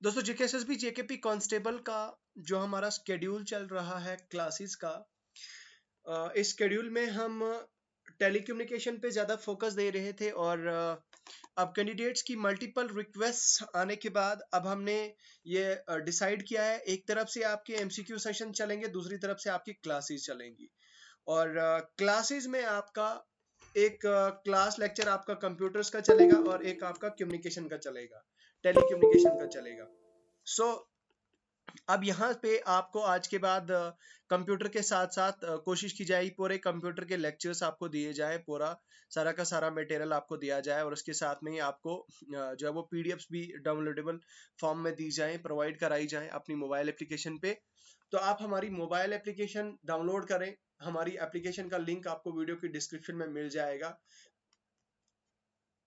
दोस्तों JKSSB JKP constable का जो हमारा स्केड्यूल चल रहा है क्लासेस का, इस स्केड्यूल में हम टेलीकम्युनिकेशन पे ज़्यादा फोकस दे रहे थे और अब कैंडिडेट्स की मल्टीपल रिक्वेस्ट आने के बाद अब हमने ये डिसाइड किया है, एक तरफ से आपके एमसीक्यू सेशन चलेंगे, दूसरी तरफ से आपकी क्लासेस चलेंगी। और क्लासेस में आपका एक क्लास लेक्चर आपका कंप्यूटर्स का चलेगा और एक आपका कम्युनिकेशन का चलेगा, टेलीकम्युनिकेशन का चलेगा। सो अब यहाँ पे आपको आज के बाद कंप्यूटर के साथ साथ कोशिश की जाएगी पूरे कंप्यूटर के लेक्चर्स आपको दिए जाए, पूरा सारा का सारा मटेरियल आपको दिया जाए और उसके साथ में ही आपको जो है वो पीडीएफ्स भी डाउनलोडेबल फॉर्म में दी जाए, प्रोवाइड कराई जाए अपनी मोबाइल एप्लीकेशन पे। तो आप हमारी मोबाइल एप्लीकेशन डाउनलोड करें, हमारी एप्लीकेशन का लिंक आपको वीडियो की डिस्क्रिप्शन में मिल जाएगा,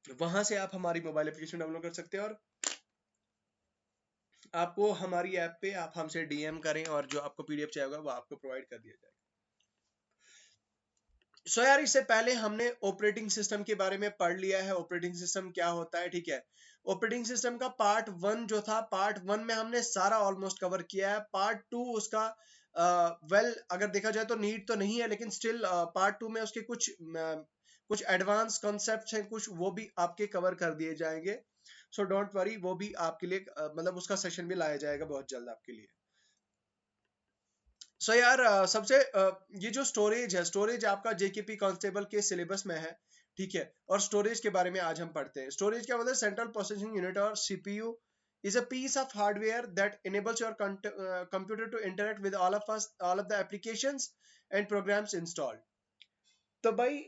वहां से आप हमारी मोबाइल एप्लीकेशन डाउनलोड कर सकते हैं और आपको हमारी ऐप पे आप हमसे डीएम करें और जो आपको पीडीएफ चाहिए वो आपको प्रोवाइड कर दिया जाएगा। सो यार, इससे पहले हमने ऑपरेटिंग सिस्टम के बारे में पढ़ लिया है, ऑपरेटिंग सिस्टम क्या होता है, ठीक है। ऑपरेटिंग सिस्टम का पार्ट 1 जो था, पार्ट 1 में हमने सारा ऑलमोस्ट कवर किया है। पार्ट 2 उसका अगर देखा जाए तो नीड तो नहीं है, लेकिन स्टिल पार्ट 2 में उसके कुछ एडवांस कॉन्सेप्ट्स हैं, कुछ वो भी आपके कवर कर दिए जाएंगे। सो डोंट वरी, वो भी आपके लिए मतलब उसका सेशन भी लाया जाएगा बहुत जल्द आपके लिए। सो यार, सबसे ये जो स्टोरेज है, स्टोरेज आपका जेकेपी कांस्टेबल के सिलेबस में है, ठीक है। और स्टोरेज के बारे में आज हम पढ़ते हैं। स्टोरेज क्या मतलब, सेंट्रल प्रोसेसिंग यूनिट और CPU is a piece of hardware that enables your computer to interact with all of the applications and programs installed। तो भाई,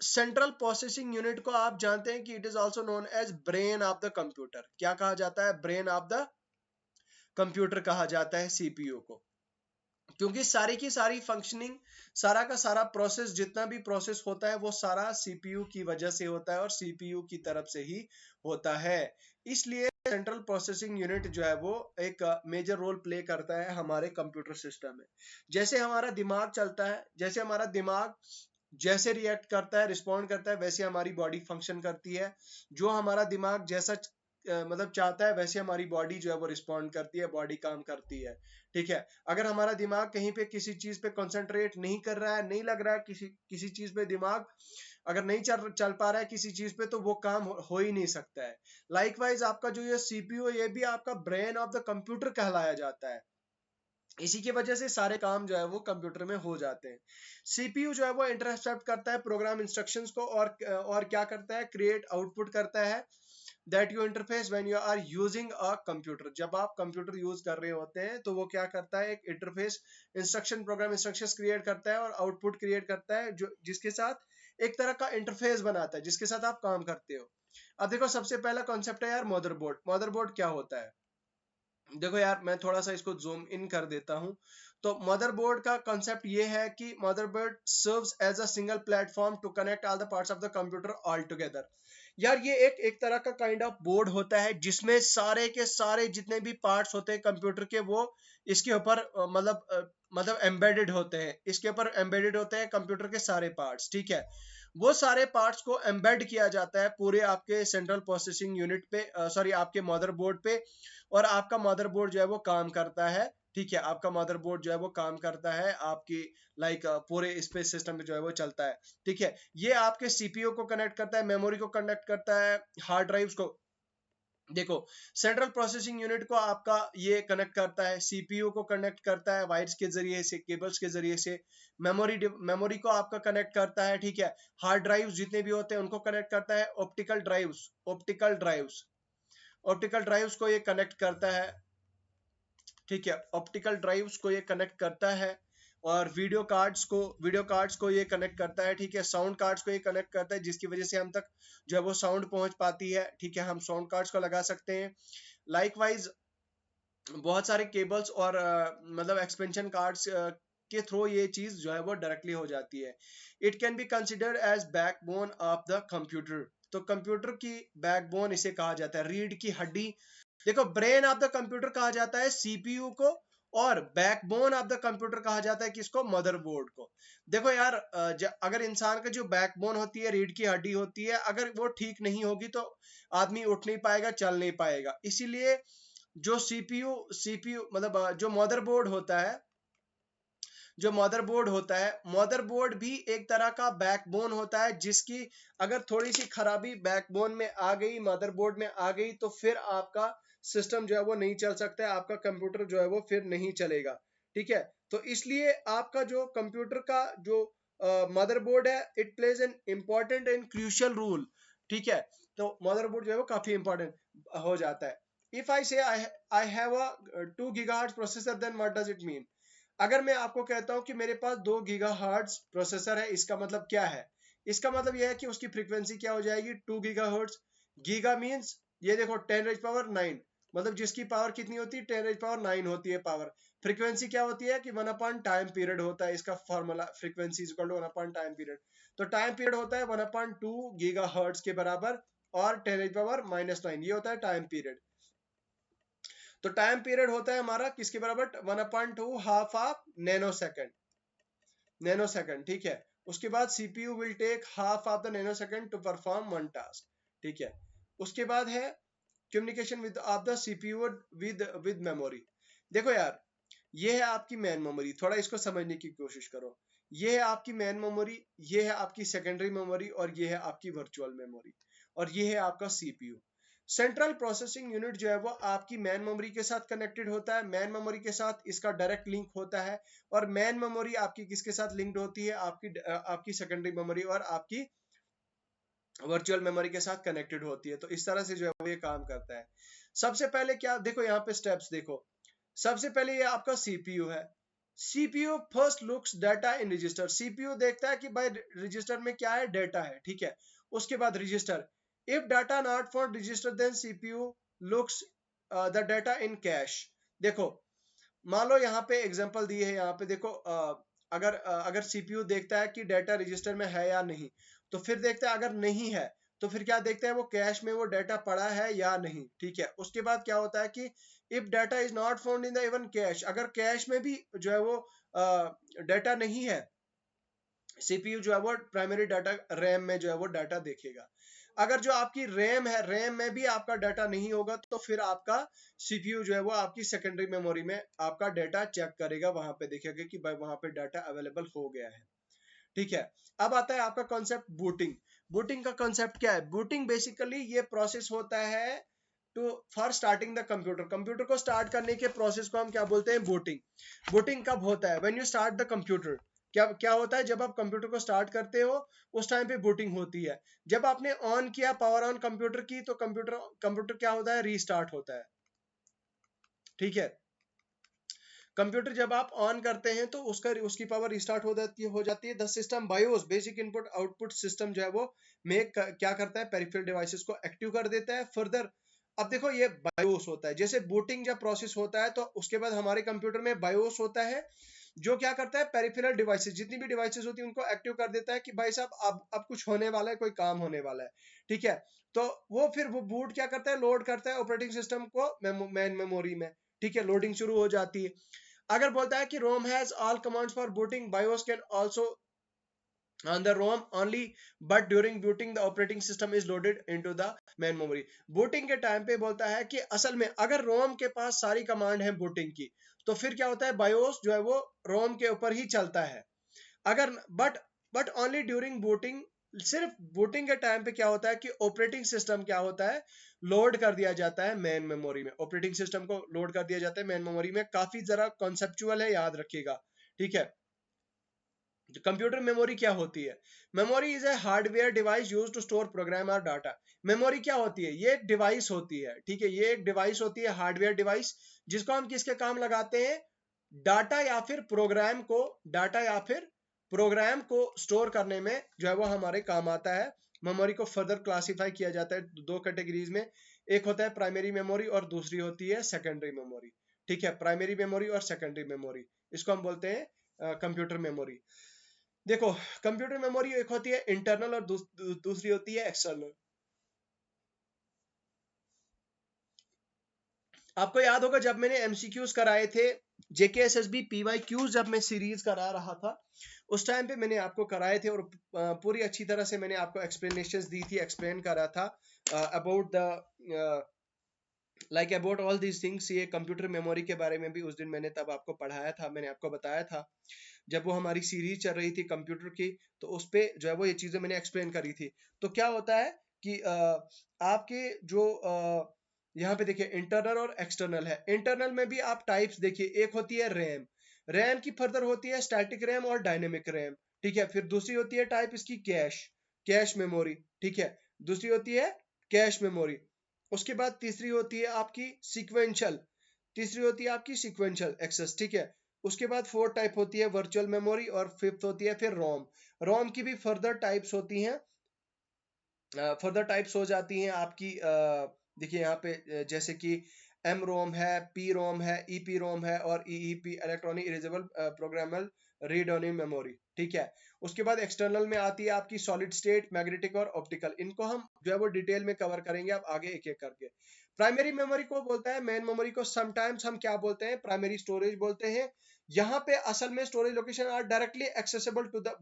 सेंट्रल प्रोसेसिंग यूनिट को आप जानते हैं कि it is also known as brain of the computer. क्या कहा जाता है? ब्रेन ऑफ द कंप्यूटर कहा जाता है सीपीयू को, क्योंकि सारी की सारी फंक्शनिंग, सारा का सारा प्रोसेस, जितना भी प्रोसेस होता है वो सारा सीपीयू की वजह से होता है और सीपीयू की तरफ से ही होता है। इसलिए सेंट्रल प्रोसेसिंग यूनिट जो है वो एक मेजर रोल प्ले करता है हमारे कंप्यूटर सिस्टम में। जैसे हमारा दिमाग चलता है, जैसे हमारा दिमाग जैसे रिएक्ट करता है, रिस्पॉन्ड करता है, वैसे हमारी बॉडी फंक्शन करती है। जो हमारा दिमाग जैसा मतलब चाहता है, वैसे हमारी बॉडी जो है वो रिस्पॉन्ड करती है, बॉडी काम करती है, ठीक है। अगर हमारा दिमाग कहीं पे किसी चीज पे कंसंट्रेट नहीं कर रहा है, नहीं लग रहा है किसी चीज पे दिमाग अगर नहीं चल पा रहा है किसी चीज पे, तो वो काम हो ही नहीं सकता है। लाइकवाइज आपका जो ये सीपीयू, ये भी आपका ब्रेन ऑफ द कंप्यूटर कहलाया जाता है। इसी की वजह से सारे काम जो है वो कंप्यूटर में हो जाते हैं। सीपीयू जो है वो इंटरसेप्ट करता है प्रोग्राम इंस्ट्रक्शंस को और क्या करता है, क्रिएट आउटपुट करता है that you interface when you are using a computer. जब आप कंप्यूटर यूज कर रहे होते हैं तो वो क्या करता है, एक interface instruction, program instructions create करता है और आउटपुट क्रिएट करता है, जो जिसके साथ एक तरह का इंटरफेस बनाता है, जिसके साथ आप काम करते हो। अब देखो, सबसे पहला कॉन्सेप्ट है यार मदरबोर्ड। मदरबोर्ड क्या होता है? देखो यार, मैं थोड़ा सा इसको जूम इन कर देता हूं। तो मदरबोर्ड का कॉन्सेप्ट ये है कि motherboard serves as a single platform to connect all the parts of the computer all together. यार, ये एक तरह का काइंड ऑफ बोर्ड होता है जिसमें सारे के सारे जितने भी पार्ट्स होते हैं कंप्यूटर के, वो इसके ऊपर मतलब एम्बेडेड होते हैं, इसके ऊपर एम्बेडेड होते हैं कंप्यूटर के सारे पार्ट्स, ठीक है। वो सारे पार्ट्स को एम्बेड किया जाता है पूरे आपके सेंट्रल प्रोसेसिंग यूनिट पे, सॉरी आपके मदरबोर्ड पे। और आपका मदरबोर्ड जो है वो काम करता है, ठीक है। आपका मदरबोर्ड जो है वो काम करता है आपकी पूरे स्पेस सिस्टम में जो है वो चलता है, ठीक है। ये आपके सीपीयू को कनेक्ट करता है, मेमोरी को कनेक्ट करता है, हार्ड ड्राइव्स को। देखो, सेंट्रल प्रोसेसिंग यूनिट को आपका ये कनेक्ट करता है, सीपीयू को कनेक्ट करता है वायर्स के जरिए से, केबल्स के जरिए से। मेमोरी को आपका कनेक्ट करता है, ठीक है। हार्ड ड्राइव्स जितने भी होते हैं उनको कनेक्ट करता है। ऑप्टिकल ड्राइव्स को ये कनेक्ट करता है, ठीक है। ऑप्टिकल ड्राइव्स को ये कनेक्ट करता है। और वीडियो कार्ड्स को ये कनेक्ट करता है, ठीक है। साउंड कार्ड्स को ये कनेक्ट करता है, जिसकी वजह से हम तक जो है वो साउंड पहुंच पाती है, ठीक है। हम साउंड कार्ड्स को लगा सकते हैं। लाइकवाइज बहुत सारे केबल्स और मतलब एक्सपेंशन कार्ड्स के थ्रू ये चीज जो है वो डायरेक्टली हो जाती है। It can be considered as backbone of the computer. तो कंप्यूटर की बैकबोन इसे कहा जाता है, रीढ़ की हड्डी। देखो, ब्रेन ऑफ द कंप्यूटर कहा जाता है सीपीयू को, और बैकबोन ऑफ द कंप्यूटर कहा जाता है किसको? मदरबोर्ड को। देखो यार, अगर इंसान का जो बैकबोन होती है, रीढ़ की हड्डी होती है, अगर वो ठीक नहीं होगी तो आदमी उठ नहीं पाएगा, चल नहीं पाएगा। इसीलिए जो सीपीयू सीपीयू मतलब जो मदरबोर्ड होता है, जो मदरबोर्ड होता है, मदरबोर्ड भी एक तरह का बैकबोन होता है, जिसकी अगर थोड़ी सी खराबी बैकबोन में आ गई, मदरबोर्ड में आ गई, तो फिर आपका सिस्टम जो है वो नहीं चल सकता है, आपका कंप्यूटर जो है वो फिर नहीं चलेगा। ठीक है, तो इसलिए आपका जो कंप्यूटर का जो मदरबोर्ड है, it plays an important and crucial role. ठीक है, तो मदरबोर्ड जो है वो काफी इंपॉर्टेंट हो जाता है। If I say I have a 2 gigahertz processor, then what does it mean? अगर मैं आपको कहता हूं कि मेरे पास 2 गीगाहर्ट्ज प्रोसेसर है, इसका मतलब क्या है? इसका मतलब यह है कि उसकी फ्रीक्वेंसी क्या हो जाएगी, 2 गीगाहर्ट्ज। गीगा मींस ये देखो 10 रेज पावर 9, मतलब जिसकी पावर कितनी होती है, 10 रेज पावर 9 होती है पावर। फ्रीक्वेंसी क्या होती है कि 1 अपॉन टाइम पीरियड होता है, इसका formula frequency is equal to 1 upon time period. तो टाइम पीरियड होता है 1 अपॉन 2 गीगाहर्ट्ज के बराबर, और 10 रेज पावर -9 ये होता है टाइम पीरियड। तो टाइम पीरियड होता है हमारा किसके बराबर, 1/2 half of nanosecond, nanosecond. ठीक है, उसके बाद CPU will take half of the nanosecond to perform one task. ठीक है, उसके बाद है communication with of the CPU with memory. देखो यार, ये है आपकी मेन मेमोरी, थोड़ा इसको समझने की कोशिश करो। ये है आपकी मेन मेमोरी, ये है आपकी सेकेंडरी मेमोरी, और ये है आपकी वर्चुअल मेमोरी, और ये है आपका सीपीयू। सेंट्रल प्रोसेसिंग यूनिट जो है वो आपकी मेन मेमोरी के साथ कनेक्टेड होता है, मेन मेमोरी के साथ इसका डायरेक्ट लिंक होता है। और मेन मेमोरी आपकी किसके साथ लिंक्ड होती है, आपकी सेकेंडरी मेमोरी और आपकी वर्चुअल मेमोरी के साथ कनेक्टेड होती है। तो इस तरह से जो है वो ये काम करता है। सबसे पहले क्या देखो, यहाँ पे स्टेप्स देखो। सबसे पहले ये आपका सीपीयू है। CPU first looks data in register. CPU देखता है कि भाई रजिस्टर में क्या है, डाटा है। ठीक है, उसके बाद register, if data not found register then CPU looks the data in cache. देखो, मान लो यहाँ पे एग्जांपल दिए है, यहाँ पे देखो अगर सीपीयू देखता है कि डाटा रजिस्टर में है या नहीं, तो फिर देखता है अगर नहीं है तो फिर क्या देखता है, वो कैश में वो डाटा पड़ा है या नहीं। ठीक है, उसके बाद क्या होता है कि if data is not found in the even cash, अगर कैश में भी जो है वो डाटा नहीं है, सीपीयू जो है वो प्राइमरी डाटा रैम में जो है वो डाटा देखेगा। अगर जो आपकी रैम है, रैम में भी आपका डाटा नहीं होगा, तो फिर आपका सीपीयू जो है वो आपकी सेकेंडरी मेमोरी में आपका डाटा चेक करेगा, वहां पे देखेगा कि भाई वहां पे डाटा अवेलेबल हो गया है। ठीक है, अब आता है आपका कॉन्सेप्ट बूटिंग। बूटिंग का कॉन्सेप्ट क्या है? बूटिंग बेसिकली ये प्रोसेस होता है to for starting the computer. Computer को स्टार्ट करने के प्रोसेस को हम क्या बोलते हैं, बूटिंग। बूटिंग कब होता है? When you start the computer. क्या क्या होता है जब आप कंप्यूटर को स्टार्ट करते हो, उस टाइम पे बूटिंग होती है। जब आपने ऑन किया, पावर ऑन कंप्यूटर की, तो कंप्यूटर कंप्यूटर क्या होता है, रीस्टार्ट होता है। ठीक है, कंप्यूटर जब आप ऑन करते हैं तो उसकी पावर रिस्टार्ट हो जाती है। The system BIOS, basic input output system जो है वो क्या करता है, पेरिफेरल डिवाइसेस को एक्टिव कर देता है। फर्दर, अब देखो ये बायोस होता है, जैसे बूटिंग जब प्रोसेस होता है तो उसके बाद हमारे कंप्यूटर में बायोस होता है, जो क्या करता है, पेरिफेरल डिवाइसेस, जितनी भी डिवाइसेस होती है उनको एक्टिव कर देता है कि भाई साहब अब कुछ होने वाला है, कोई काम होने वाला है। ठीक है, तो वो बूट क्या करता है, लोड करता है ऑपरेटिंग सिस्टम को मेन मेमोरी में। ठीक है, लोडिंग शुरू हो जाती है। अगर बोलता है कि ROM has all commands for booting, BIOS can also on the ROM only, but during booting the operating system is loaded into the main memory। Booting के टाइम पे बोलता है कि असल में अगर रोम के पास सारी कमांड है बूटिंग की, तो फिर क्या होता है, बायोस जो है वो रोम के ऊपर ही चलता है। अगर बट ओनली ड्यूरिंग बूटिंग, सिर्फ बूटिंग के टाइम पे क्या होता है कि ऑपरेटिंग सिस्टम क्या होता है, लोड कर दिया जाता है मेन मेमोरी में। ऑपरेटिंग सिस्टम को लोड कर दिया जाता है मेन मेमोरी में। काफी जरा कॉन्सेप्चुअल है, याद रखिएगा। ठीक है, कंप्यूटर मेमोरी क्या होती है? Memory is a hardware device used to store program और डाटा। मेमोरी क्या होती है? ये एक डिवाइस होती है। ठीक है, ये एक डिवाइस होती है, हार्डवेयर डिवाइस, जिसको हम किसके काम लगाते हैं, डाटा या फिर प्रोग्राम को, डाटा या फिर प्रोग्राम को स्टोर करने में जो है वो हमारे काम आता है। मेमोरी को फर्दर क्लासिफाई किया जाता है दो कैटेगरीज में, एक होता है प्राइमरी मेमोरी और दूसरी होती है सेकेंडरी मेमोरी। ठीक है, प्राइमरी मेमोरी और सेकेंडरी मेमोरी, इसको हम बोलते हैं कंप्यूटर मेमोरी। देखो, कंप्यूटर मेमोरी एक होती है इंटरनल और दूसरी होती है एक्सटर्नल। आपको याद होगा जब मैंने एमसीक्यूज कराए थे, जेकेएसएसबी पीवाईक्यूज जब मैं सीरीज करा रहा था, उस टाइम पे मैंने आपको कराए थे, और पूरी अच्छी तरह से मैंने आपको एक्सप्लेनेशंस दी थी, एक्सप्लेन करा था about the like about all these things, ये कंप्यूटर मेमोरी के बारे में भी उस दिन मैंने तब आपको पढ़ाया था, मैंने आपको बताया था जब वो हमारी सीरीज चल रही थी कंप्यूटर की, तो उस पे जो है वो ये चीजें मैंने एक्सप्लेन करी थी। तो क्या होता है कि आपके जो यहाँ पे देखिए इंटरनल और एक्सटर्नल है। इंटरनल में भी आप टाइप्स देखिए, एक होती है रैम, रैम की फर्दर होती है स्टैटिक रैम और डायनेमिक रैम, ठीक है। फिर दूसरी होती है टाइप इसकी कैश, कैश मेमोरी, ठीक है। दूसरी होती है कैश मेमोरी। उसके बाद तीसरी होती है आपकी सीक्वेंशियल, तीसरी होती है आपकी सीक्वेंशियल एक्सेस, ठीक है। उसके बाद फोर्थ टाइप होती है वर्चुअल मेमोरी और फिफ्थ होती है फिर रोम। रोम की भी फर्दर टाइप्स होती हैं, फर्दर टाइप्स हो जाती हैं आपकी, देखिए यहाँ पे जैसे कि एम रोम है, पी रोम है, ई पी रोम है और EEP electronic erasable programmable read only memory, ठीक है। उसके बाद एक्सटर्नल में आती है आपकी सॉलिड स्टेट, मैग्नेटिक और ऑप्टिकल। इनको हम जो है वो डिटेल में कवर करेंगे अब आगे एक एक करके। प्राइमरी मेमोरी को बोलता है मेन मेमोरी को, समटाइम्स हम क्या बोलते हैं, प्राइमरी स्टोरेज बोलते हैं। यहाँ पे असल में storage location are directly accessible to the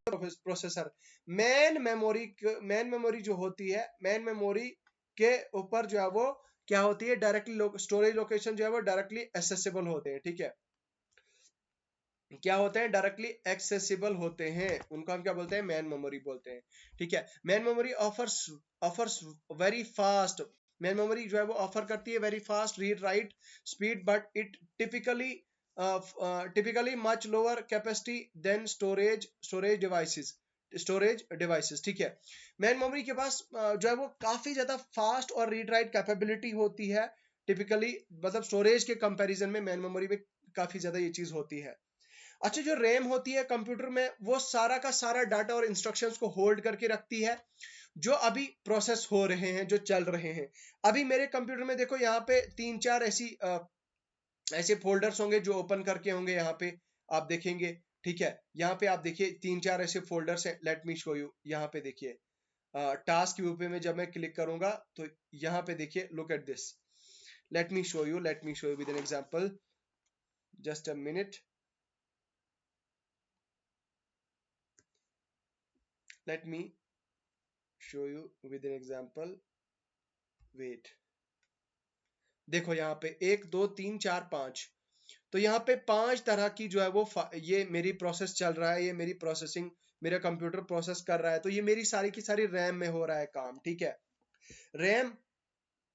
processor. Main memory जो होती है, मेन मेमोरी के ऊपर जो है वो क्या होती है, डायरेक्टली स्टोरेज लोकेशन जो है वो डायरेक्टली एक्सेसिबल होते हैं, ठीक है। क्या होते हैं, डायरेक्टली एक्सेसिबल होते हैं, उनको हम क्या बोलते हैं, मेन मेमोरी बोलते हैं, ठीक है। Main memory offers offers very fast, main memory जो है वो ऑफर करती है very fast read write speed, but it typically much lower capacity than storage devices, ठीक है। मेन मेमोरी के पास जो है वो काफी ज्यादा फास्ट और रीड राइट कैपेबिलिटी होती है टिपिकली, मतलब स्टोरेज के कंपैरिजन में मेन मेमोरी में काफी ज्यादा ये चीज होती है। अच्छा, जो रैम होती है कंप्यूटर में, वो सारा का सारा डाटा और इंस्ट्रक्शंस को होल्ड करके रखती है जो अभी प्रोसेस हो रहे हैं, जो चल रहे हैं। अभी मेरे कंप्यूटर में देखो यहाँ पे तीन चार ऐसे फोल्डर्स होंगे जो ओपन करके होंगे, यहाँ पे आप देखेंगे, ठीक है। यहाँ पे आप देखिए तीन चार ऐसे फोल्डर्स हैं, लेट मी शो यू। यहाँ पे देखिए टास्क व्यू पे में जब मैं क्लिक करूंगा तो यहाँ पे देखिए, look at this, let me show you with an example, just a minute, let me show you with an example, wait. देखो यहाँ पे एक दो तीन चार पांच, तो यहाँ पे पांच तरह की जो है वो ये मेरी प्रोसेस चल रहा है, ये मेरी प्रोसेसिंग, मेरा कंप्यूटर प्रोसेस कर रहा है, तो ये मेरी सारी की सारी रैम में हो रहा है काम, ठीक है। रैम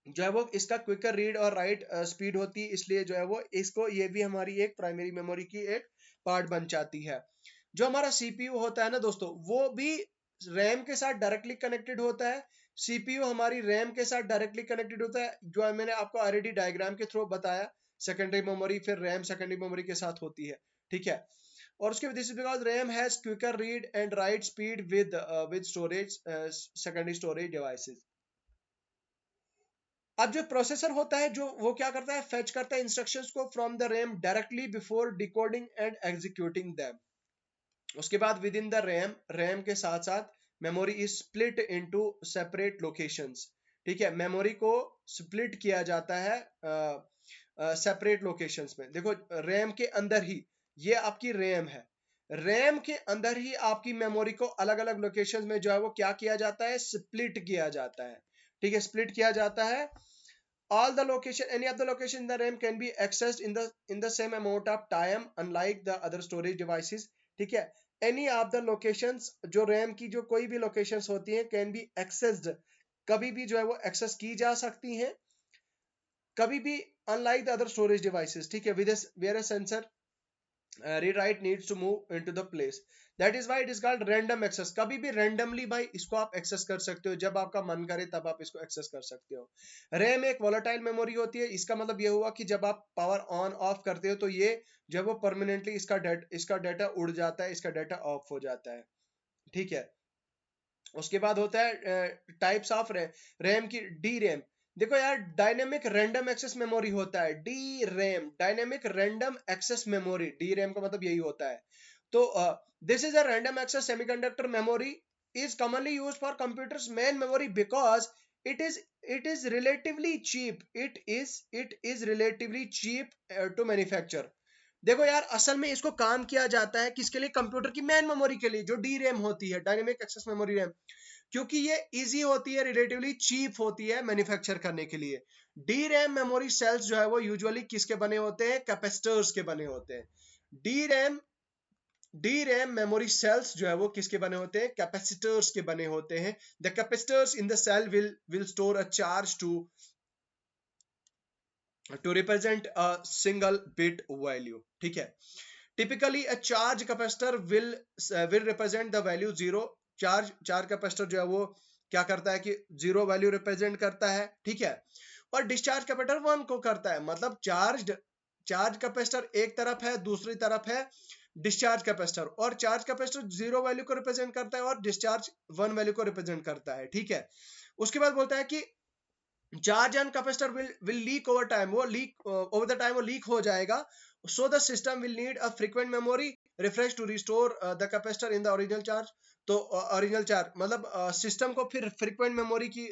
जो है वो इसका क्विकर रीड और राइट स्पीड होती है, इसलिए जो है वो इसको, ये भी हमारी एक प्राइमरी मेमोरी की एक पार्ट बन जाती है। जो हमारा सीपीयू होता है ना दोस्तों, वो भी रैम के साथ डायरेक्टली कनेक्टेड होता है। सीपीयू हमारी रैम के साथ डायरेक्टली कनेक्टेड होता है, जो मैंने आपको ऑलरेडी डायग्राम के थ्रू बताया। सेकेंडरी मेमोरी, फिर रैम सेकेंडरी मेमोरी के साथ होती है, ठीक है। और उसके this is because RAM has quicker read and write speed with storage secondary storage devices. अब जो प्रोसेसर होता है, जो वो क्या करता है, फेच करता है इंस्ट्रक्शंस को from the RAM directly before decoding and executing them. उसके बाद with in the RAM, RAM के साथ साथ memory is split into separate locations, ठीक है। मेमोरी को स्प्लिट किया जाता है सेपरेट लोकेशंस में। देखो रैम के अंदर ही, ये आपकी रैम है, रैम के अंदर ही आपकी मेमोरी को अलग अलग लोकेशंस में जो है वो क्या किया जाता है, स्प्लिट किया जाता है, ठीक है, स्प्लिट किया जाता है। all the location any of the location in the RAM can be accessed in the same amount of time unlike the other storage devices, ठीक है। any of the locations, जो RAM की जो कोई भी locations होती हैं, can be accessed, कभी भी जो है वो access की जा सकती हैं, कभी भी, unlike the other storage devices, ठीक है। with a where a sensor rewrite needs to move into the place, that is why it is called random access। कभी भी randomly भाई इसको आप एक्सेस कर सकते हो, जब आपका मन करे तब आप इसको एक्सेस कर सकते हो। रैम एक वोलेटाइल मेमोरी होती है, इसका मतलब ये हुआ कि जब आप पावर ऑन ऑफ करते हो तो ये जब वो परमानेंटली इसका डाटा उड़ जाता है, इसका डाटा ऑफ हो जाता है, ठीक है। उसके बाद होता है टाइप्स ऑफ रैम की, डी रैम। देखो यार, डायनेमिक रैंडम एक्सेस मेमोरी होता है D RAM, dynamic random access memory, D RAM का मतलब यही होता है। तो this is a random access semiconductor memory, is commonly used for computers main memory because it is relatively cheap, it is relatively cheap to manufacture। देखो यार, असल में इसको काम किया जाता है किसके लिए, कंप्यूटर की मेन मेमोरी के लिए, जो डी रैम होती है, डायनेमिक एक्सेस मेमोरी रैम, क्योंकि ये इजी होती है, रिलेटिवली चीप होती है मैन्युफैक्चर करने के लिए। डी रैम मेमोरी सेल्स जो है वो यूजुअली किसके बने होते हैं, कैपेसिटर्स के बने होते हैं। D RAM D RAM memory cells जो है वो किसके बने होते हैं, कैपेसिटर्स के बने होते हैं। The capacitors in the cell will store a charge to represent a single bit value, ठीक है। Typically a charge capacitor will represent the value zero. Charge capacitor जो है वो क्या करता है कि जीरो वैल्यू रिप्रेजेंट करता है, ठीक है। और डिस्चार्ज कैपेसिटर वन को करता है, मतलब चार्ज कैपेसिटर एक तरफ है, दूसरी तरफ है डिस्चार्ज कैपेसिटर, और चार्ज कैपेसिटर जीरो वैल्यू को रिप्रेजेंट करता है और डिस्चार्ज वन वैल्यू को रिप्रेजेंट करता है, ठीक है। उसके बाद बोलता है कि charge and capacitor will leak over time, वो लीक ओवर द टाइम वो लीक हो जाएगा। So the system will need a frequent memory refresh to restore the capacitor in the original charge. तो ओरिजिनल चार्ज मतलब system को फिर frequent memory की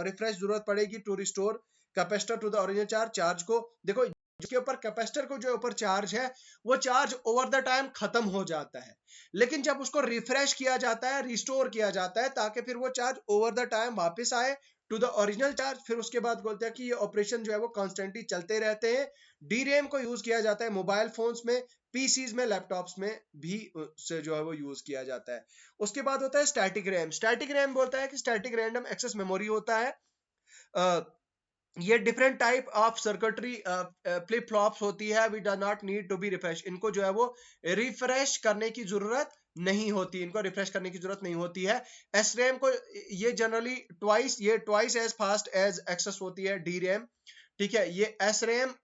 refresh जरूरत पड़ेगी to restore capacitor to the original charge को। देखो जिसके ऊपर कैपेसिटर को जो ऊपर चार्ज है वो चार्ज ओवर द टाइम खत्म हो जाता है, लेकिन जब उसको रिफ्रेश किया जाता है, रिस्टोर किया जाता है, ताकि फिर वो चार्ज ओवर द टाइम वापस आए टू द ओरिजिनल चार्ज। फिर उसके बाद बोलते हैं कि ये ऑपरेशन जो है वो कॉन्स्टेंटली चलते रहते हैं। डी रैम को यूज किया जाता है मोबाइल फोन्स में, पीसीज में, लैपटॉप्स में भी से जो है वो यूज किया जाता है। उसके बाद होता है स्टैटिक रैम। स्टैटिक रैम बोलता है कि स्टैटिक रैंडम एक्सेस मेमोरी होता है। ये different type of circuitry flip flops होती है, we do not need to be refresh. इनको जो है वो रिफ्रेश करने की जरूरत नहीं होती, इनको रिफ्रेश करने की जरूरत नहीं होती है। एस रैम को ये generally twice as fast as access होती है डी रैम, ठीक है। ये S RAM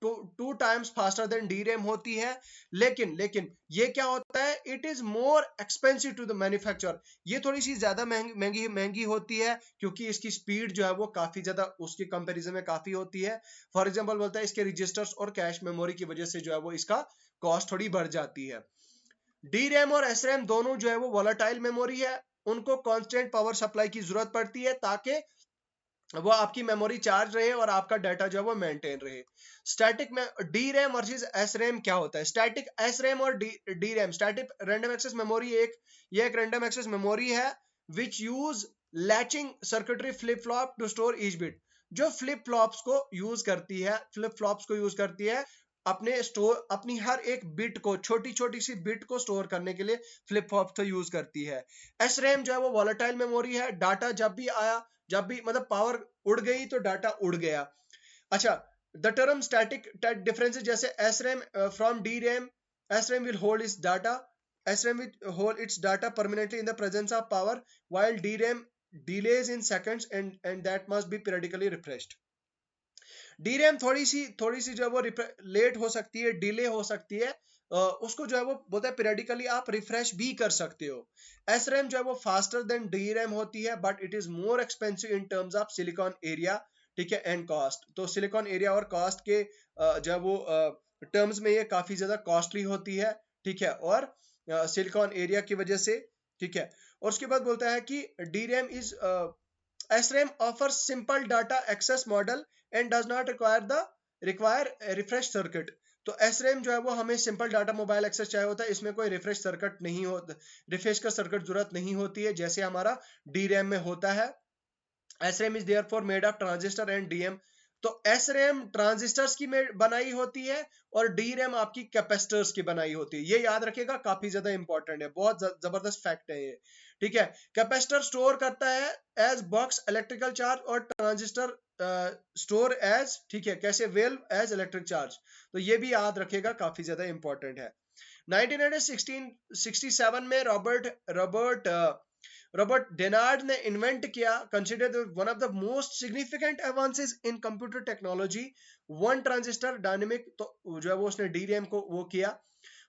two times faster than D RAM होती है। लेकिन ये क्या होता है, it is more expensive to the manufacture. ये थोड़ी सी ज्यादा महंगी होती है, क्योंकि इसकी स्पीड जो है वो काफी ज्यादा उसके कंपैरिजन में काफी होती है। फॉर एग्जांपल बोलता है इसके रजिस्टर्स और कैश मेमोरी की वजह से जो है वो इसका कॉस्ट थोड़ी बढ़ जाती है। डी रैम और एस रैम दोनों जो है वो वोलेटाइल मेमोरी है, उनको कांस्टेंट पावर सप्लाई की जरूरत पड़ती है ताकि वो आपकी मेमोरी चार्ज रहे और आपका डाटा जो है वो मेंटेन रहे। स्टैटिक में D RAM versus S RAM क्या होता है, स्टैटिक एस रैम और D RAM. Static random access memory ये एक रैंडम एक्सेस मेमोरी है which use latching circuitry flip flop to store each bit. जो फ्लिप फ्लॉप्स को यूज करती है, अपनी हर एक बिट को, छोटी छोटी सी बिट को स्टोर करने के लिए फ्लिप फ्लॉप को यूज करती है। एस रैम जो है वो वॉलेटाइल मेमोरी है, डाटा जब भी आया, जब भी मतलब पावर उड़ गई तो डाटा उड़ गया। अच्छा, द टर्म स्टैटिक डिफरेंसेस जैसे S RAM from D RAM, S RAM will hold it's data, S RAM will hold it's data permanently in the presence of power, while DRAM delays in seconds and that must be periodically refreshed। D RAM थोड़ी सी जो है वो late हो सकती है, delay हो सकती है, उसको जो है वो बोलते हैं पीरियडिकली आप रिफ्रेश भी कर सकते हो। एस रैम जो है वो फास्टर देन डी रैम होती है, but it is more expensive in terms of silicon area, ठीक है, एंड कॉस्ट। तो सिलिकॉन एरिया और कॉस्ट के जो है वो टर्म्स में ये काफी ज्यादा कॉस्टली होती है, ठीक है, और सिलिकॉन एरिया की वजह से, ठीक है। और उसके बाद बोलता है कि D RAM is SRAM offers simple data access model and does not require a refresh circuit। तो SRAM जो है वो हमें सिंपल डाटा मोबाइल एक्सेस चाहिए होता है, इसमें कोई रिफ्रेश सर्किट नहीं होता, रिफ्रेश का सर्किट जरूरत नहीं होती है जैसे हमारा डी रैम में होता है। SRAM is therefore made of transistor and DRAM। तो SRAM ट्रांजिस्टर्स की बनाई होती है और DRAM आपकी कैपेसिटर्स की बनाई होती है। ये याद रखिएगा, काफी ज्यादा इंपॉर्टेंट है, बहुत जबरदस्त फैक्ट है ये, ठीक है। कैपेसिटर स्टोर करता है एज बॉक्स इलेक्ट्रिकल चार्ज और ट्रांजिस्टर स्टोर एज, ठीक है, कैसे, वेल्व एज इलेक्ट्रिक चार्ज। तो ये भी याद रखिएगा, काफी ज्यादा इंपॉर्टेंट है। 1967 में रॉबर्ट डेनार्ड ने इन्वेंट किया, consider one of the most significant advances in computer technology, one transistor dynamic. तो जो है वो उसने डी रैम को वो किया।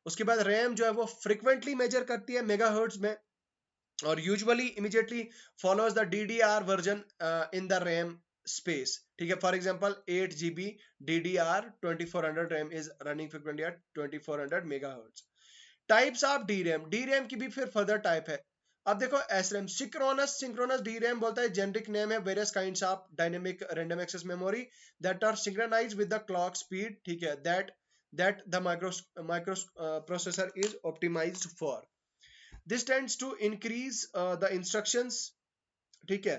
उसके बाद रैम जो है वो फ्रीक्वेंटली मेजर करती है मेगाहर्ट्ज में और usually immediately follows the DDR version in the RAM space, ठीक है। For example 8 GB DDR 2400 RAM is running frequently at 2400 megahertz. Types of D RAM की भी फिर फर्दर टाइप है। अब देखो S RAM, synchronous D RAM बोलता है, जेनरिक नेम है, various kinds of dynamic random access memory that are synchronised with the clock speed, ठीक है, that the micro processor is optimised for. This tends to increase the instructions, ठीक है,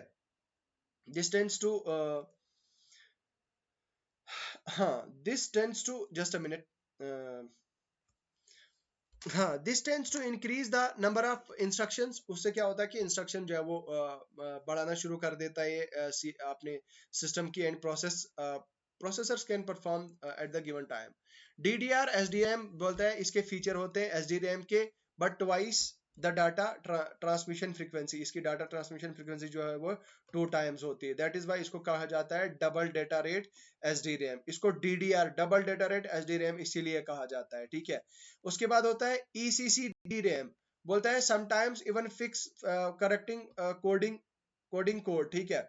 this tends to हाँ, this tends to just a minute, हाँ, this tends to increase the number of instructions. उससे क्या होता है कि इंस्ट्रक्शन जो है वो बढ़ाना शुरू कर देता है ये अपने सिस्टम की and processors can perform at the given time. DDR SDRAM बोलता है इसके फीचर होते हैं SDRAM के, but twice the data transmission frequency. इसकी डाटा ट्रांसमिशन फ्रीक्वेंसी जो है वो 2 टाइम्स होती है। दैट इज वाई इसको कहा जाता है डबल डेटा रेट SDRAM। इसको DDR double data rate SDRAM इसीलिए कहा जाता है, ठीक है। उसके बाद होता है ECC DRAM, बोलता है sometimes even fix correcting coding code, ठीक है।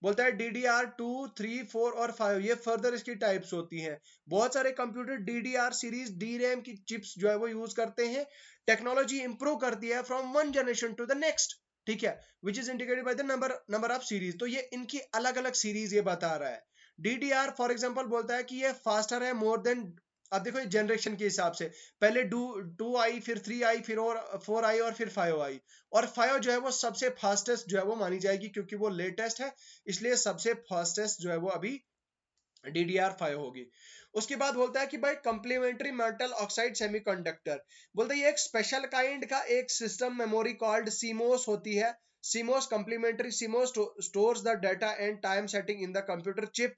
बोलता है DDR2 3 4 और 5, ये फर्दर इसकी टाइप्स होती हैं। बहुत सारे कंप्यूटर DDR सीरीज DRAM की चिप्स जो है वो यूज करते हैं। टेक्नोलॉजी इंप्रूव करती है from one generation to the next, ठीक है, which is indicated by the number of series. तो ये इनकी अलग अलग सीरीज ये बता रहा है। DDR फॉर एग्जांपल बोलता है कि ये फास्टर है मोर देन, अब देखो जनरेशन के हिसाब से, पहले 2 आई, फिर 3 आई, फिर और 4 आई, और फिर 5 आई। और 5 जो है वो सबसे फास्टेस्ट जो है वो मानी जाएगी, क्योंकि वो लेटेस्ट है, इसलिए सबसे फास्टेस्ट जो है वो अभी DDR5 होगी। उसके बाद बोलता है कि भाई कंप्लीमेंट्री मेटल ऑक्साइड सेमीकंडक्टर, बोलता है ये एक स्पेशल काइंड का एक सिस्टम मेमोरी कॉल्ड सीमोस होती है। CMOS complementary CMOS stores the data and time setting in the computer chip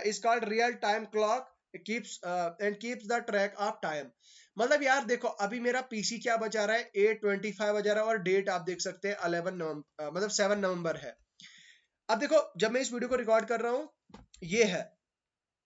is called real time clock keeps the track of time। मतलब यार देखो, अभी मेरा पीसी क्या बचा रहा है, 8:25 बजा रहा है, और डेट आप देख सकते हैं 11 नवंबर, मतलब 7 नवंबर है। अब देखो, जब मैं इस वीडियो को रिकॉर्ड कर रहा हूं, ये है,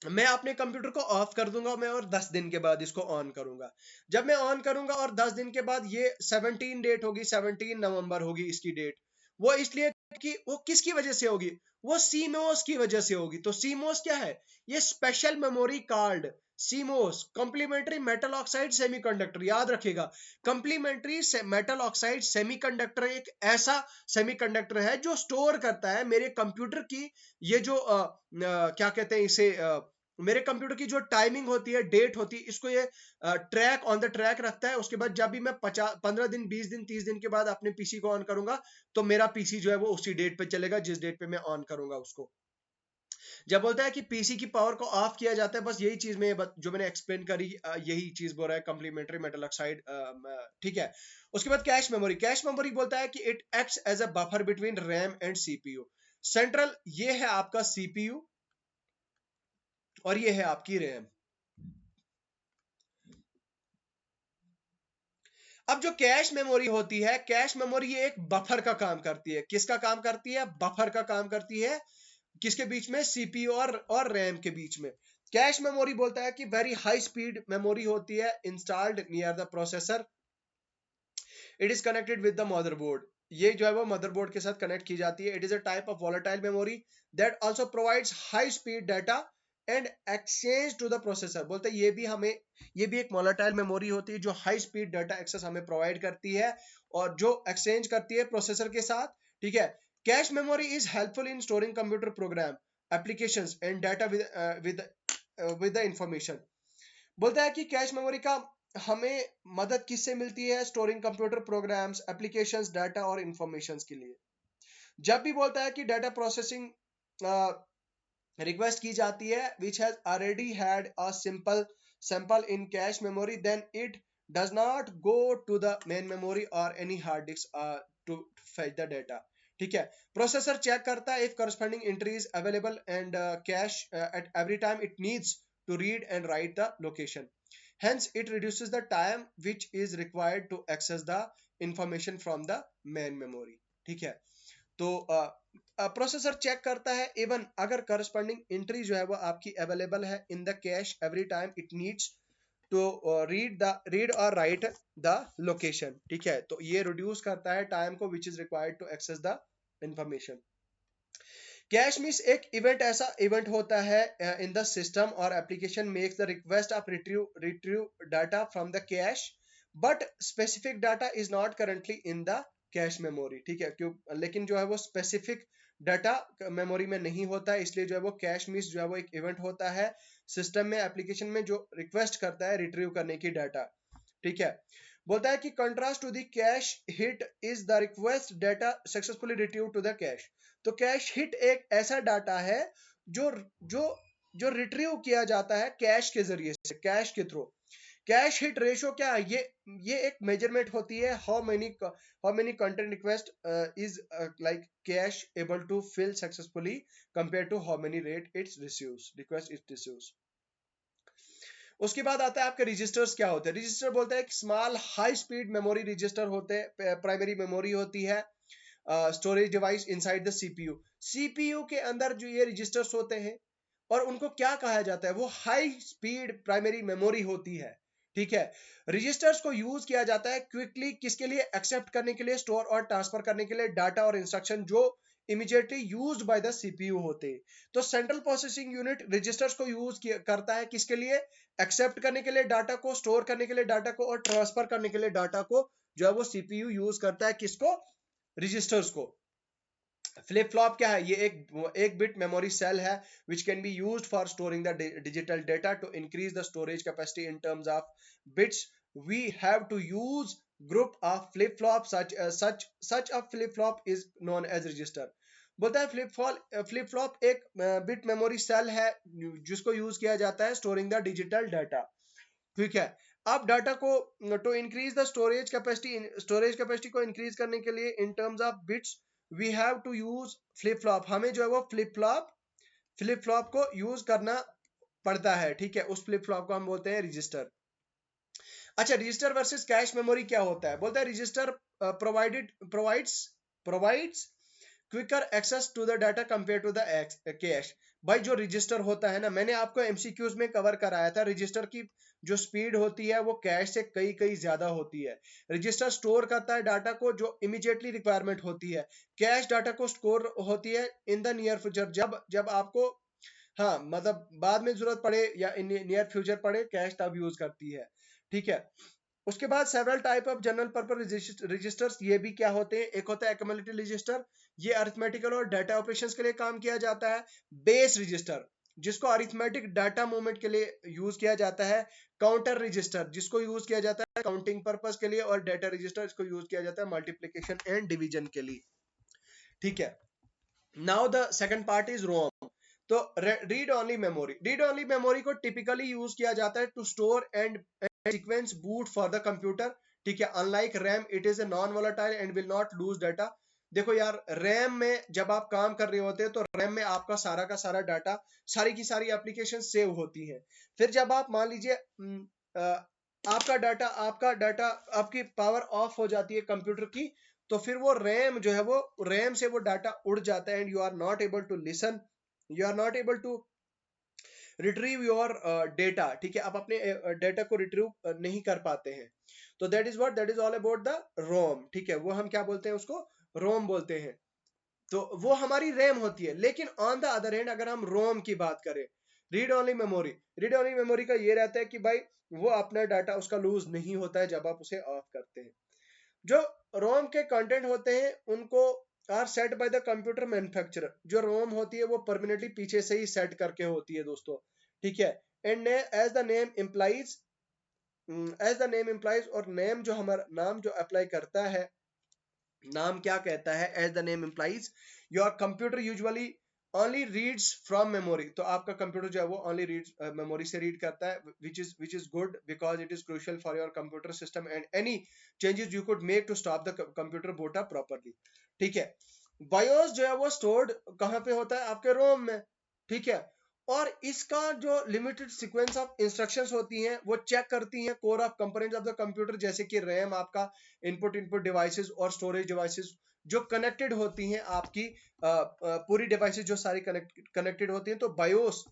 मैं अपने कंप्यूटर को ऑफ कर दूंगा मैं, और 10 दिन के बाद इसको ऑन करूंगा। जब मैं ऑन करूंगा और 10 दिन के बाद ये 17 डेट होगी, 17 नवंबर होगी इसकी डेट। वो इसलिए कि वो किसकी वजह से होगी, वो सीमोस की वजह से होगी। तो सीमोस क्या है, ये special memory card. CMOS complementary metal oxide semiconductor, याद रखिएगा, कॉम्प्लीमेंट्री मेटल ऑक्साइड सेमीकंडक्टर एक ऐसा सेमीकंडक्टर है जो स्टोर करता है मेरे कंप्यूटर की, ये जो क्या कहते हैं इसे, मेरे कंप्यूटर की जो टाइमिंग होती है, डेट होती है, इसको ये ट्रैक ऑन द ट्रैक रखता है। उसके बाद जब भी मैं 15 दिन 20 दिन 30 दिन के बाद अपने पीसी को ऑन करूंगा, तो मेरा पीसी जो है वो उसी डेट पे चलेगा जिस डेट पे मैं ऑन करूंगा उसको। जब बोलता है कि पीसी की पावर को ऑफ किया जाता है, बस यही चीज में जो मैंने एक्सप्लेन करी, यही चीज बोल रहा है कॉम्प्लीमेंट्री मेटल ऑक्साइड, ठीक है। उसके बाद कैश मेमोरी। कैश मेमोरी बोलता है कि it acts as a buffer between RAM and CPU. Central, ये है आपका सीपीयू, और ये है आपकी रैम। अब जो कैश मेमोरी होती है, कैश मेमोरी ये एक बफर का काम करती है। किसका काम करती है, बफर का काम करती है। किसके बीच में, सीपीयू और रैम के बीच में। कैश मेमोरी बोलता है कि वेरी हाई स्पीड मेमोरी होती है, installed near the processor. It is connected with the motherboard, ये जो है वो मदरबोर्ड के साथ कनेक्ट की जाती है। It is a type of volatile memory that also provides high speed data and exchange to the processor. बोलते हैं ये भी एक वोलेटाइल मेमोरी होती है जो हाई स्पीड डाटा एक्सेस हमें प्रोवाइड करती है, और जो एक्सचेंज करती है प्रोसेसर के साथ, ठीक है। Cache memory is helpful in storing computer program applications and data with the information. बोलता है कि कैश मेमोरी का हमें मदद किससे मिलती है, storing computer programs, applications, data और इंफॉर्मेशंस के लिए। जब भी बोलता है कि डाटा प्रोसेसिंग रिक्वेस्ट की जाती है which has already had a simple sample in cache memory, then it does not go to the main memory or any hard disk to fetch the data, ठीक है। प्रोसेसर चेक करता है if corresponding entry is available and cache at every time it needs to read and write the location, hence it reduces the time which is required to access the information from the main memory, ठीक है। तो processor check करता है even अगर corresponding entry जो है वो आपकी अवेलेबल है in the cache every time it needs to read और राइट द लोकेशन, ठीक है। तो ये रिड्यूस करता है टाइम को which is required to access the information. Cache miss एक इवेंट, ऐसा इवेंट होता है इन द सिस्टम और application makes the request of retrieve data from the cache, but specific data is not currently in the cache memory, ठीक है। क्यों, लेकिन जो है वो स्पेसिफिक डाटा मेमोरी में नहीं होता है, इसलिए जो है वो कैश मिस जो है वो एक इवेंट होता है सिस्टम में, एप्लीकेशन में, जो रिक्वेस्ट करता है रिट्रीव करने की डाटा, ठीक है। बोलता है कि contrast to the cache hit is the request data successfully retrieve to the cache. तो कैश हिट एक ऐसा डाटा है जो जो जो रिट्रीव किया जाता है कैश के जरिए से, कैश के थ्रू। कैश हिट रेशियो क्या है? ये एक मेजरमेंट होती है how many content request is like cache able to fill successfully compare to how many rate its request it receives. उसके बाद आता है आपके रजिस्टर्स क्या होते हैं। रजिस्टर बोलते हैं small high speed memory register होते हैं। प्राइमरी मेमोरी होती है, storage device inside the CPU. CPU के अंदर जो ये रजिस्टर्स होते हैं और उनको क्या कहा जाता है, वो हाई स्पीड प्राइमरी मेमोरी होती है। ठीक है, रजिस्टर्स को यूज किया जाता है क्विकली, किसके लिए? एक्सेप्ट करने के लिए, स्टोर और ट्रांसफर करने के लिए डाटा और इंस्ट्रक्शन जो immediately used by the CPU होते। तो सेंट्रल प्रोसेसिंग यूनिट रजिस्टर्स को यूज करता है किसके लिए? एक्सेप्ट करने के लिए डाटा को, स्टोर करने के लिए डाटा को और ट्रांसफर करने के लिए डाटा को, जो है वो सीपीयू यूज करता है किसको? रजिस्टर्स को। फ्लिप फ्लॉप क्या है? ये एक बिट मेमोरी सेल है which can be used for storing the digital data to increase the storage capacity in terms of bits. We have to use group of flip flop, such a flip flop is known as register. बोलता है flip flop एक bit memory cell है जिसको use किया जाता है storing the digital data. ठीक है, अब डाटा को to increase the storage capacity को इंक्रीज करने के लिए in terms of bits we have to use flip flop. हमें जो है वो फ्लिप फ्लॉप को यूज करना पड़ता है। ठीक है, उस फ्लिप फ्लॉप को हम बोलते हैं रजिस्टर। अच्छा, रजिस्टर वर्सेस कैश मेमोरी क्या होता है? बोलता है register provides quicker access to the data compare to the cache. भाई जो रजिस्टर होता है ना, मैंने आपको एमसीक्यूज में कवर कराया था, रजिस्टर की जो स्पीड होती है वो कैश से कई कई ज्यादा होती है। रजिस्टर स्टोर करता है डाटा को जो इमीडिएटली रिक्वायरमेंट होती है, कैश डाटा को स्टोर होती है इन द नियर फ्यूचर, जब जब आपको, हाँ मतलब बाद में जरूरत पड़े या नियर फ्यूचर पड़े, कैश तब यूज करती है। ठीक है, उसके बाद several type of general purpose registers, ये भी क्या होते हैं? एक होता है एक्यूमुलेटिव रजिस्टर, ये अरिथमेटिकल और डाटा ऑपरेशंस के लिए काम किया जाता है। बेस रजिस्टर जिसको अरिथमेटिक डाटा मूवमेंट के लिए यूज किया जाता है। काउंटर रजिस्टर जिसको यूज किया जाता है काउंटिंग पर्पस के लिए, और डाटा रजिस्टर इसको यूज किया जाता है मल्टीप्लिकेशन एंड डिवीजन के लिए। ठीक है, now the second part is ROM. तो रीड ओनली मेमोरी को टिपिकली यूज किया जाता है to store and sequence boot for the computer. ठीक है, unlike RAM it is a non volatile and will not lose data. देखो यार, RAM में जब आप काम कर रहे होते हैं तो रैम में आपका सारा का सारा डाटा, सारी की सारी एप्लीकेशन सेव होती है। फिर जब आप मान लीजिए आपका डाटा आपकी पावर ऑफ हो जाती है कंप्यूटर की, तो फिर वो रैम जो है वो रैम से वो डाटा उड़ जाता है and you are not able to listen, you are not able to retrieve your data. ठीक है, आप अपने डेटा को रिट्रीव नहीं कर पाते हैं। तो that is all about the ROM. ठीक है, वो हम क्या बोलते हैं? उसको रोम बोलते हैं। तो वो हमारी रैम होती है। लेकिन ऑन द अदर हैंड अगर हम रोम की बात करें, रीड ओनली मेमोरी का ये रहता है कि भाई वो अपना डाटा उसका लूज नहीं होता है जब आप उसे ऑफ करते हैं। जो रोम के कंटेंट होते हैं उनको are set by the computer manufacturer. जो रोम होती है वो परमानेंटली पीछे से ही सेट करके होती है दोस्तों। ठीक है, and as the name implies, और नेम जो हमारा नाम जो अप्लाई करता है, नाम क्या कहता है? As the name implies your computer usually only reads from memory. तो आपका कंप्यूटर जो है वो ओनली रीड्स मेमोरी से रीड करता है, which is good because it is crucial for your computer system and any changes you could make to stop the computer boot up properly. ठीक है, बायोस जो है वो स्टोर्ड कहाँ पे होता है? आपके रोम में। ठीक है, और इसका जो लिमिटेड सीक्वेंस ऑफ इंस्ट्रक्शंस होती हैं वो चेक करती हैं core of components of the computer, जैसे कि रैम आपका, इनपुट डिवाइसेस और स्टोरेज डिवाइसेस जो कनेक्टेड होती हैं आपकी पूरी डिवाइसेस जो सारी कनेक्टेड होती हैं। तो बायोस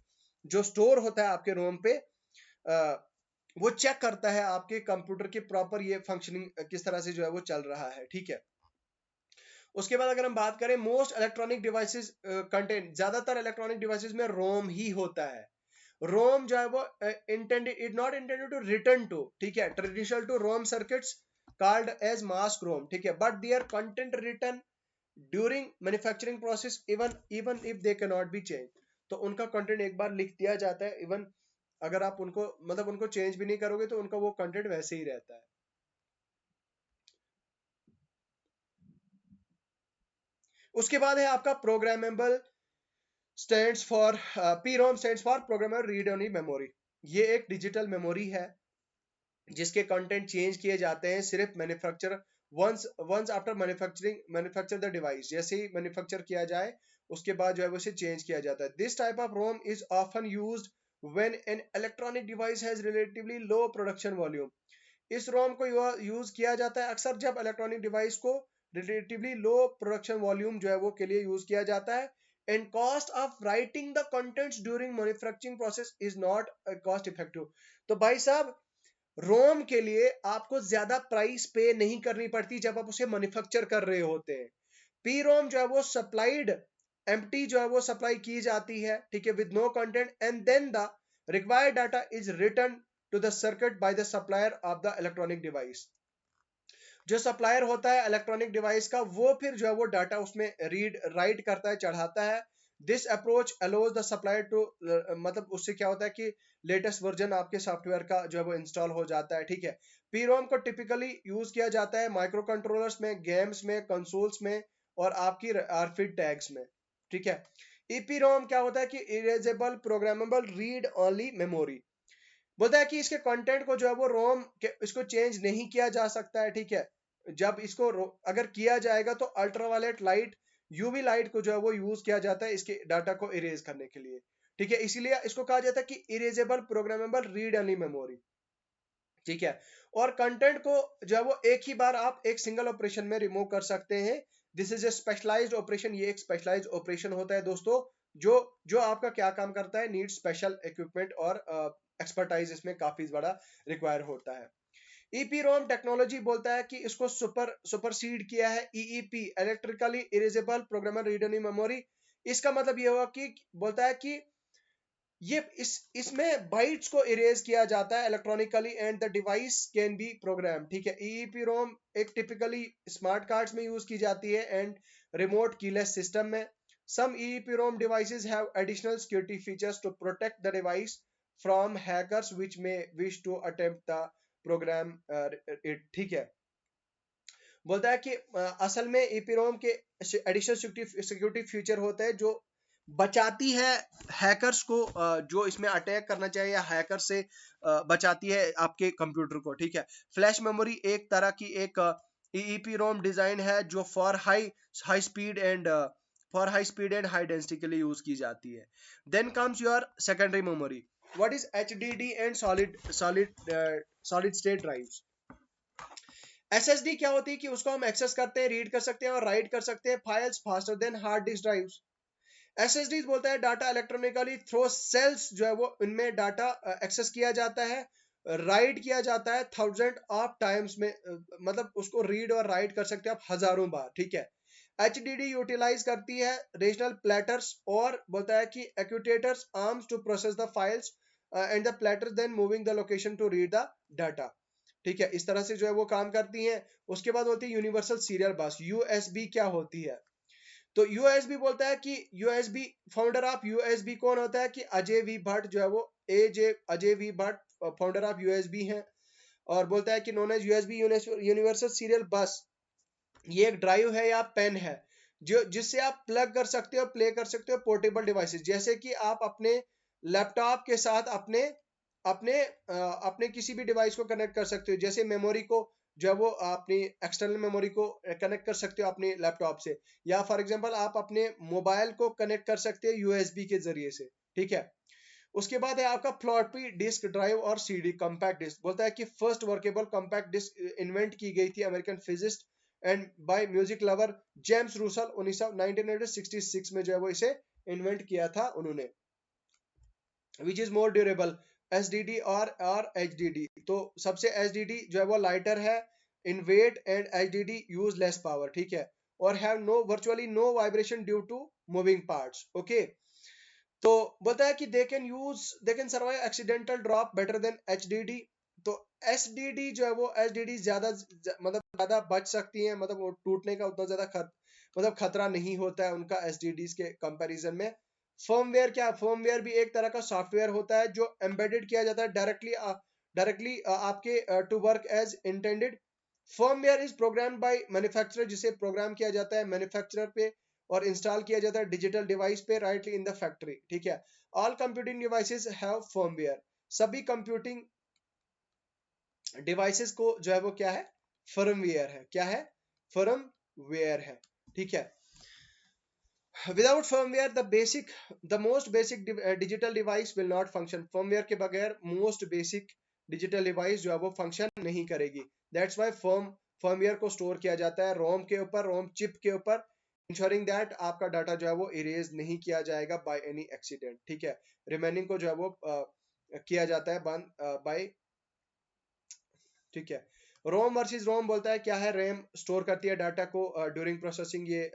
जो स्टोर होता है आपके रोम पे, वो चेक करता है आपके कंप्यूटर की प्रॉपर ये फंक्शनिंग किस तरह से जो है वो चल रहा है। ठीक है, उसके बाद अगर हम बात करें मोस्ट इलेक्ट्रॉनिक डिवाइसेस कंटेंट, ज्यादातर इलेक्ट्रॉनिक डिवाइसेस में रोम ही होता है। रोम जो है वो not intended to return to, ठीक है, traditional to ROM circuits called as mask ROM. ठीक है, but their content return during manufacturing process even if they can not be change. तो उनका कंटेंट एक बार लिख दिया जाता है, इवन अगर आप उनको मतलब उनको चेंज भी नहीं करोगे तो उनका वो कंटेंट वैसे ही रहता है। उसके बाद है आपका programmable stands for PROM stands for programmable read only memory. ये एक डिजिटल मेमोरी है जिसके कंटेंट चेंज किए जाते हैं सिर्फ manufacture once after manufacture the device. जैसे ही मैन्युफैक्चर किया जाए उसके बाद जो है वो इसे चेंज किया जाता है। This type of ROM is often used when an electronic device has relatively low production volume. इस रोम को यूज किया जाता है अक्सर जब इलेक्ट्रॉनिक डिवाइस को रिलेटिवली लो प्रोडक्शन वॉल्यूम जो है वो के लिए यूज किया जाता है। And cost of writing the contents during manufacturing process is not cost effective. तो भाई साहब, रोम के लिए आपको ज्यादा प्राइस पे नहीं करनी पड़ती जब आप उसे मैन्युफैक्चर कर रहे होते हैं। पी रोम जो है वो सप्लाइड एम्प्टी जो है वो सप्लाई की जाती है, ठीक है, with no content, and then the required data is return to the circuit by the supplier of the electronic device. जो सप्लायर होता है इलेक्ट्रॉनिक डिवाइस का, वो फिर जो है वो डाटा उसमें रीड राइट करता है, चढ़ाता है। This approach allows the supplier to, मतलब उससे क्या होता है कि लेटेस्ट वर्जन आपके सॉफ्टवेयर का जो है वो इंस्टॉल हो जाता है, ठीक है। पीरोम को टिपिकली यूज किया जाता है माइक्रो कंट्रोलर्स में, गेम्स में, कंसोल्स में और आपकी आरफिड टैग्स में, ठीक है। ईपीरोम क्या होता है कि erasable programmable read only memory. बोलता है कि इसके कंटेंट को जो है वो रोम के इसको चेंज नहीं किया जा सकता है, ठीक है। जब इसको अगर किया जाएगा तो अल्ट्रावायलेट लाइट, यूवी लाइट को जो है वो यूज किया जाता है इसके डाटा को इरेज करने के लिए, ठीक है। इसीलिए इसको कहा जाता है कि erasable programmable read only memory, ठीक है। और कंटेंट को जो है वो एक ही बार आप एक सिंगल ऑपरेशन में रिमूव कर सकते हैं। This is a specialized operation. ये एक स्पेशलाइज्ड ऑपरेशन होता है दोस्तों, जो जो आपका क्या काम करता है, नीड स्पेशल इक्विपमेंट और एक्सपर्टाइज इसमें काफी बड़ा रिक्वायर होता है। ईपीरोम टेक्नोलॉजी बोलता है कि इसको सुपरसीड किया है EEP, electrically erasable programmable read only memory. इसका मतलब ये हुआ कि बोलता है कि ये इसमें बाइट्स को इरेज किया जाता है electronically and the device can be program, ठीक है। ईईपीरोम एक टिपिकली स्मार्ट कार्ड्स में यूज की जाती है एंड रिमोट कीलेस सिस्टम में। Some EEPROM devices have additional security features to protect the device from hackers which may wish to attempt the program it, ठीक है। बोलता है कि असल में ईपीरोम के एडिशनल सिक्योरिटी फीचर होते हैं जो बचाती है हैकर्स को, जो इसमें अटैक करना चाहिए या हैकर से बचाती है आपके कंप्यूटर को, ठीक है। फ्लैश मेमोरी एक तरह की एक ईपीरोम डिजाइन है जो high speed and high density के लिए यूज की जाती है। Then comes your secondary memory. What is HDD and solid state drives. SSD क्या होती है कि उसको हम एक्सेस करते हैं, रीड कर सकते हैं और राइट कर सकते हैं files faster than hard disk drives. SSD बोलता है डाटा इलेक्ट्रॉनिकली थ्रो सेल्स जो है वो इनमें डाटा एक्सेस किया जाता है, राइट किया जाता है थाउजेंड ऑफ टाइम्स में, मतलब उसको रीड और राइट कर सकते हैं आप हजारों बार, ठीक है। एचडीडी यूटिलाइज करती है रीजनल प्लेटर्स और बोलता है कि actuators arms to process the files and the platters then moving the location to read the data, ठीक है। इस तरह से जो है वो काम करती हैं। उसके बाद होती है यूनिवर्सल सीरियल बस, यूएसबी क्या होती है। तो यूएसबी बोलता है कि यूएसबी फाउंडर ऑफ यूएसबी कौन होता है कि अजय वी भट्ट जो है वो Ajay V Bhatt founder of USB हैं। और बोलता है कि known as USB universal serial bus, ये एक ड्राइव है या पेन है जो जिससे आप प्लग कर सकते हो, प्ले कर सकते हो पोर्टेबल डिवाइसेस, जैसे कि आप अपने लैपटॉप के साथ अपने अपने अपने किसी भी डिवाइस को कनेक्ट कर सकते हो। जैसे मेमोरी को जो है वो अपनी एक्सटर्नल मेमोरी को कनेक्ट कर सकते हो अपने लैपटॉप से, या फॉर एग्जांपल आप अपने मोबाइल को कनेक्ट कर सकते हो यूएसबी के जरिए से, ठीक है। उसके बाद है आपका फ्लॉपी डिस्क ड्राइव और सीडी कॉम्पैक्ट डिस्क। बोलता है कि first workable compact disc invent की गई थी American physicist and by music lover James Russell 1966 में जो है वो इसे इन्वेंट किया था उन्होंने। Which is more durable, SDD और एचडीडी। तो सबसे एचडीडी जो है वो लाइटर है in weight and HDD use less power, ठीक है, और have no virtually no vibration due to moving parts, okay. तो बोलता है कि they can survive accidental drop better than HDD. तो एसडीडी जो है वो एचडीडी मतलब ज्यादा बच सकती है, मतलब वो टूटने का उतना ज्यादा मतलब खतरा नहीं होता है उनका एसडीडी के कंपैरिजन में। फर्मवेयर क्या, फर्मवेयर भी एक तरह का सॉफ्टवेयर होता है जो एम्बेडेड किया जाता है डायरेक्टली आपके to work as intended. Firmware is programmed by manufacturer, जिसे प्रोग्राम किया जाता है मैन्युफैक्चरर पे, और इंस्टॉल किया जाता है डिजिटल डिवाइस पे राइटली इन द फैक्ट्री, ठीक है। All computing devices have firmware, सभी कंप्यूटिंग डिवाइसेस को जो है वो क्या है, फर्मवेयर है, क्या है, फर्मवेयर है, ठीक है। Without firmware the most basic digital device will not function, firmware के बगैर मोस्ट बेसिक डिजिटल डिवाइस जो है वो फंक्शन नहीं करेगी। दैट्स वाई फर्मवेयर को स्टोर किया जाता है रोम के ऊपर, रोम चिप के ऊपर, इंश्योरिंग दैट आपका डाटा जो है वो इरेज नहीं किया जाएगा बाय एनी एक्सीडेंट, ठीक है। रिमेनिंग को जो है वो किया जाता है बंद बाय, ठीक है। रोम वर्सेस रोम बोलता है क्या है, रैम स्टोर करती है डाटा को ड्यूरिंग प्रोसेसिंग, ये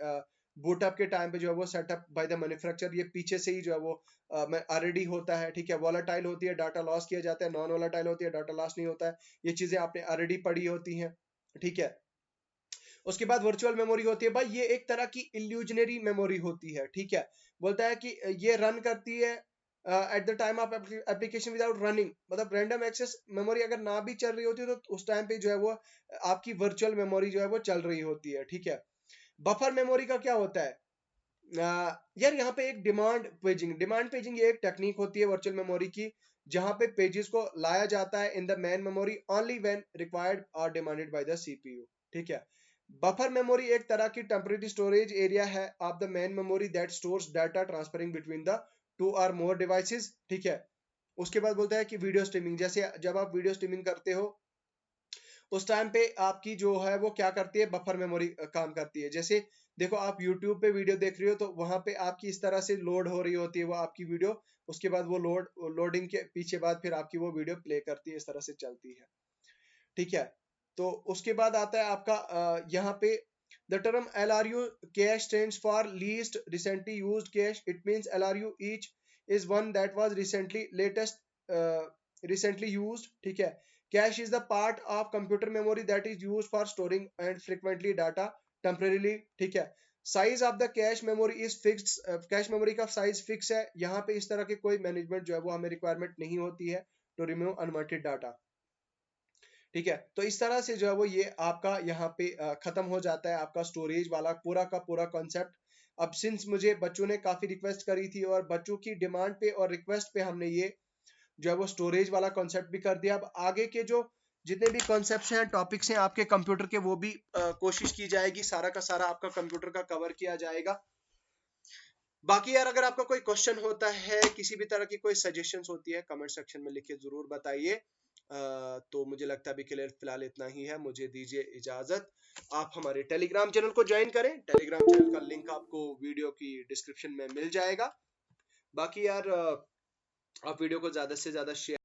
बूटअप के टाइम पे जो है वो सेटअप बाय द मैन्युफैक्चरर, ये पीछे से ही जो है वो ऑलरेडी होता है, ठीक है। वॉलेटाइल होती है, डाटा लॉस किया जाता है, नॉन वॉलेटाइल होती है, डाटा लॉस नहीं होता है, ये चीजें आपने ऑलरेडी पढ़ी होती हैं, ठीक है। उसके बाद वर्चुअल मेमोरी होती है भाई, ये एक तरह की इल्यूजनरी मेमोरी होती है, ठीक है। बोलता है कि ये रन करती है at the time of application without running, मतलब रैंडम एक्सेस मेमोरी अगर ना भी चल रही होती है तो उस टाइम पे जो है वो आपकी वर्चुअल मेमोरी जो है वो चल रही होती है, ठीक है। बफर मेमोरी का क्या होता है, यार यहाँ पे एक डिमांड पेजिंग ये एक टेक्निक होती है वर्चुअल मेमोरी की, जहां पे पेजेस को लाया जाता है in the main memory only when required और डिमांडेड बाय द सीपीयू, ठीक है। बफर मेमोरी एक तरह की टेम्परेरी स्टोरेज एरिया है of the main memory that stores data transferring between the two और मोर डिवाइसेस, ठीक है। उसके बाद बोलता है कि वीडियो स्ट्रीमिंग, जैसे जब आप वीडियो स्ट्रीमिंग करते हो उस टाइम पे आपकी जो है वो क्या करती है, बफर मेमोरी काम करती है। जैसे देखो आप YouTube पे वीडियो देख रही हो तो वहां पे आपकी इस तरह से लोड हो रही होती है वो आपकी वीडियो, उसके बाद वो लोडिंग के पीछे बाद फिर आपकी वो वीडियो प्ले करती है, इस तरह से चलती है, ठीक है। तो उसके बाद आता है आपका यहाँ पे the term LRU cash stands for least recently used cash, it means LRU each is one that was recently used, ठीक है। Cash is the part of computer memory that is used for storing and frequently data temporarily, ठीक है। Size of the cache memory is fixed, cache memory का size fix है, यहाँ पे इस तरह की कोई मैनेजमेंट जो है वो हमें रिक्वायरमेंट नहीं होती है टू रिमूव अनवांटेड डाटा, ठीक है। तो इस तरह से जो है वो ये आपका यहाँ पे खत्म हो जाता है आपका स्टोरेज वाला पूरा का पूरा कॉन्सेप्ट। अब सिंस मुझे बच्चों ने काफी रिक्वेस्ट करी थी और बच्चों की डिमांड पे और रिक्वेस्ट पे हमने ये जो है वो स्टोरेज वाला कॉन्सेप्ट भी कर दिया। अब आगे के जो जितने भी कॉन्सेप्ट्स हैं, टॉपिक्स हैं आपके कंप्यूटर के, वो भी कोशिश की जाएगी सारा का सारा आपका कंप्यूटर का कवर किया जाएगा। बाकी यार अगर आपका कोई क्वेश्चन होता है, किसी भी तरह की कोई सजेशंस होती है, कमेंट सेक्शन में लिख के जरूर बताइए। तो मुझे लगता है अभी के लिए फिलहाल इतना ही है, मुझे दीजिए इजाजत। आप हमारे टेलीग्राम चैनल को ज्वाइन करें, टेलीग्राम चैनल का लिंक आपको वीडियो की डिस्क्रिप्शन में मिल जाएगा। बाकी यार आप वीडियो को ज्यादा से ज्यादा शेयर